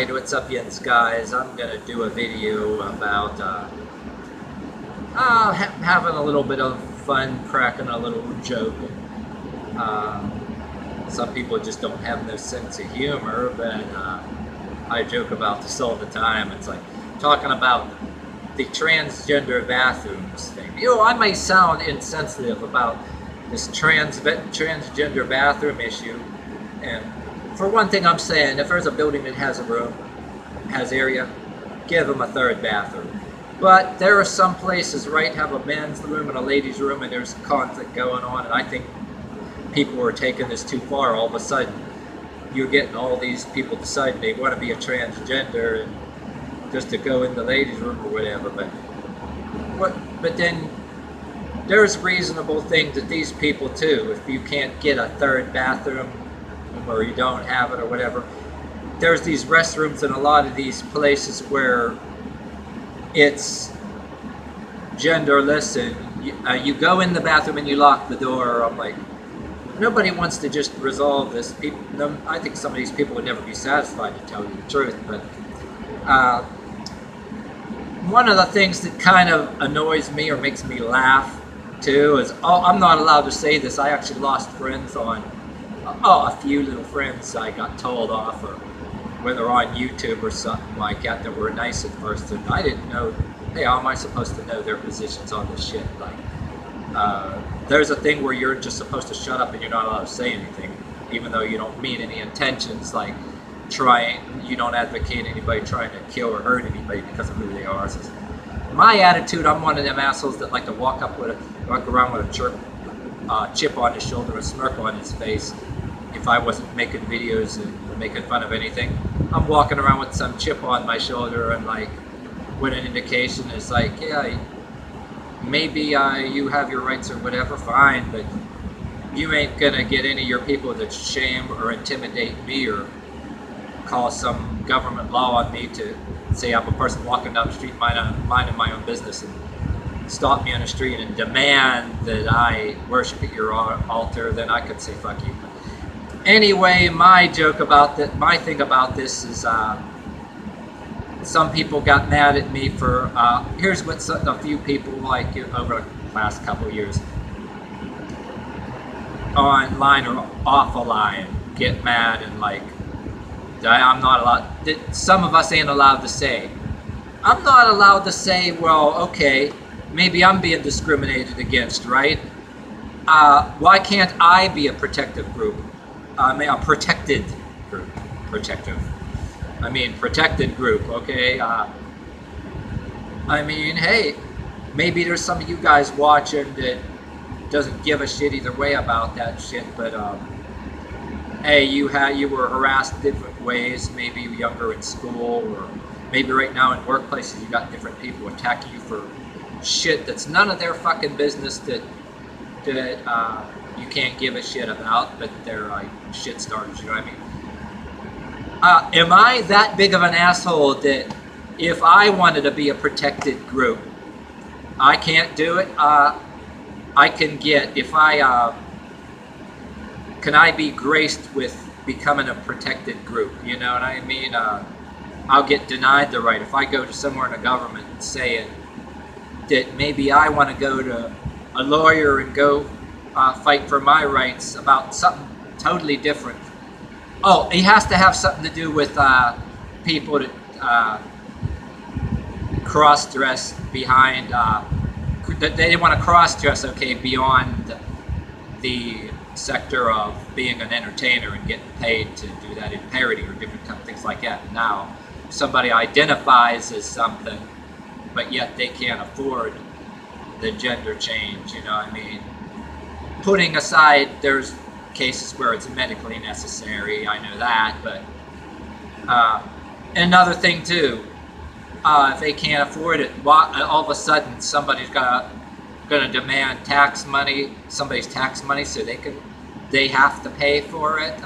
Alright, what's up, Jens, guys? I'm gonna do a video about having a little bit of fun, cracking a little joke. Some people just don't have no sense of humor, but I joke about this all the time. It's like talking about the transgender bathrooms thing. You know, I may sound insensitive about this transgender bathroom issue, and for one thing, I'm saying if there's a building that has a room, has area, give them a third bathroom. But there are some places, right, have a men's room and a ladies' room, and there's conflict going on, and I think people are taking this too far. All of a sudden, you're getting all these people deciding they want to be a transgender and just to go in the ladies' room or whatever. But then there's reasonable things that these people too. If you can't get a third bathroom, or you don't have it or whatever, there's these restrooms in a lot of these places where it's genderless, and you go in the bathroom and you lock the door. I'm like, nobody wants to just resolve this. I think some of these people would never be satisfied, to tell you the truth. But one of the things that kind of annoys me or makes me laugh too is, I'm not allowed to say this, I actually lost friends on a few little friends I got told off, or whether on YouTube or something like that, that were nice at first, and I didn't know, hey, how am I supposed to know their positions on this shit? Like, there's a thing where you're just supposed to shut up and you're not allowed to say anything, even though you don't mean any intentions, like you don't advocate anybody trying to kill or hurt anybody because of who they are. So my attitude, I'm one of them assholes that like to walk around with a chip on his shoulder, a smirk on his face. If I wasn't making videos and making fun of anything, I'm walking around with some chip on my shoulder, and like, when an indication is like, yeah, maybe you have your rights or whatever, fine, but you ain't gonna get any of your people to shame or intimidate me or call some government law on me to say I'm a person walking down the street minding my own business and stop me on the street and demand that I worship at your altar. Then I could say fuck you. Anyway, my thing about this is, some people got mad at me for, here's what a few people, like, over the last couple of years, online or off a line, get mad and like, I'm not allowed, that some of us ain't allowed to say. I'm not allowed to say, well, okay, maybe I'm being discriminated against, right? Why can't I be a protective group? A protected group, protected group, okay? Hey, maybe there's some of you guys watching that doesn't give a shit either way about that shit, but hey, you were harassed different ways, maybe younger in school, or maybe right now in workplaces you got different people attacking you for shit that's none of their fucking business, that you can't give a shit about, but they're like shit starters, you know what I mean? Am I that big of an asshole that if I wanted to be a protected group, I can't do it? I can get, can I be graced with becoming a protected group, you know what I mean? I'll get denied the right. If I go to somewhere in the government and saying that maybe I want to go to a lawyer and go fight for my rights about something totally different. Oh, it has to have something to do with people that cross-dress behind, they want to cross-dress, okay, beyond the sector of being an entertainer and getting paid to do that in parody or different things like that. Now, somebody identifies as something, but yet they can't afford the gender change, you know what I mean? Putting aside, there's cases where it's medically necessary, I know that, but another thing too, if they can't afford it, all of a sudden somebody's gonna demand somebody's tax money, so they have to pay for it,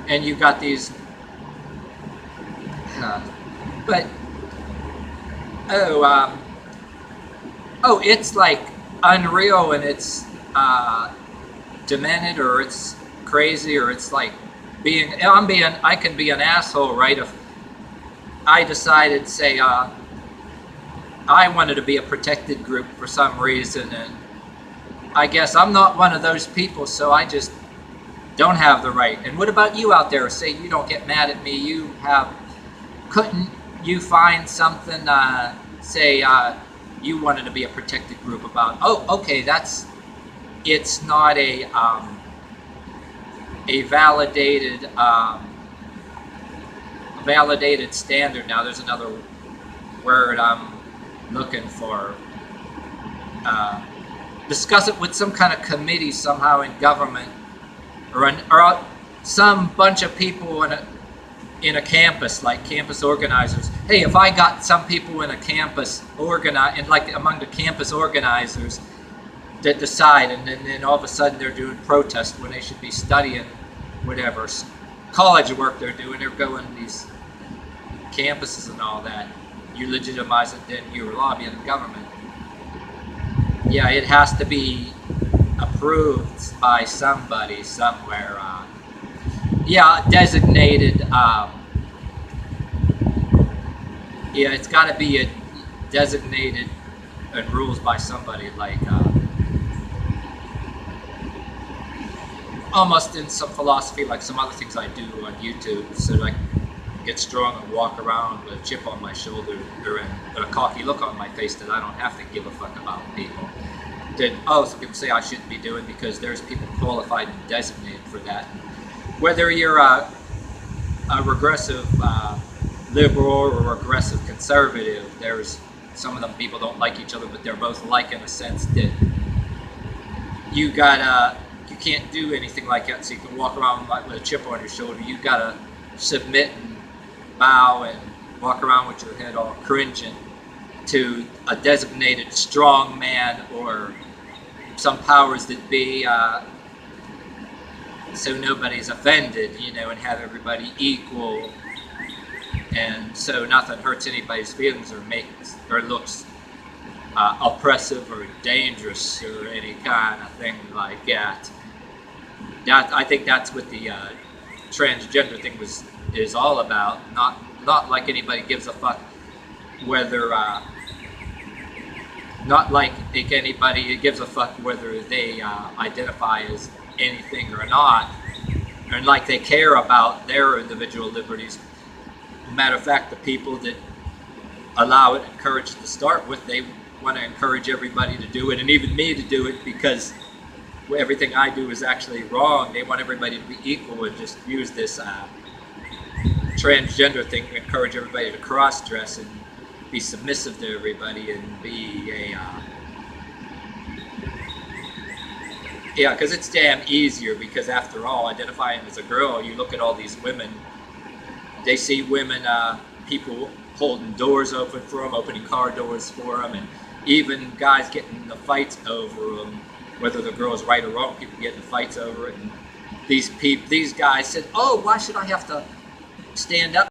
and you got these, but it's like unreal, and it's demented, or it's crazy, or it's like I can be an asshole, right? I decided, say, I wanted to be a protected group for some reason, and I guess I'm not one of those people, so I just don't have the right. And what about you out there? Say you don't get mad at me. You have, couldn't you find something, say, you wanted to be a protected group about, oh, okay, it's not a validated standard. Now there's another word I'm looking for. Discuss it with some kind of committee somehow in government, or some bunch of people in a campus, like campus organizers. Hey, if I got some people in a campus like among the campus organizers that decide, and then all of a sudden they're doing protest when they should be studying whatever college work they're doing. They're going to these campuses and all that. You legitimize it, then you're lobbying the government. Yeah, it has to be approved by somebody somewhere. Yeah, designated. Yeah, it's got to be a designated and rules by somebody, like almost in some philosophy, like some other things I do on YouTube, so that I can get strong and walk around with a chip on my shoulder or a cocky look on my face, that I don't have to give a fuck about people. That, oh, some people say I shouldn't be doing, because there's people qualified and designated for that. Whether you're a regressive liberal or regressive conservative, there's some of them people don't like each other, but they're both like in a sense that you can't do anything like that, so you can walk around with a chip on your shoulder. You gotta submit and bow and walk around with your head all cringing to a designated strong man or some powers that be, so nobody's offended, and have everybody equal, and so nothing hurts anybody's feelings or looks oppressive or dangerous or any kind of thing like that. I think that's what the transgender thing is all about. Not like anybody gives a fuck whether not like anybody gives a fuck whether they identify as anything or not, and like they care about their individual liberties. Matter of fact, the people that allow it, encourage it to start with, they want to encourage everybody to do it, and even me to do it, because everything I do is actually wrong. They want everybody to be equal and just use this transgender thing to encourage everybody to cross-dress and be submissive to everybody and be yeah, because it's damn easier, because after all, identifying as a girl, you look at all these women, they see women, people holding doors open for them, opening car doors for them, and even guys getting in the fights over them, whether the girl's right or wrong, people getting in fights over it. And these guys said, oh, why should I have to stand up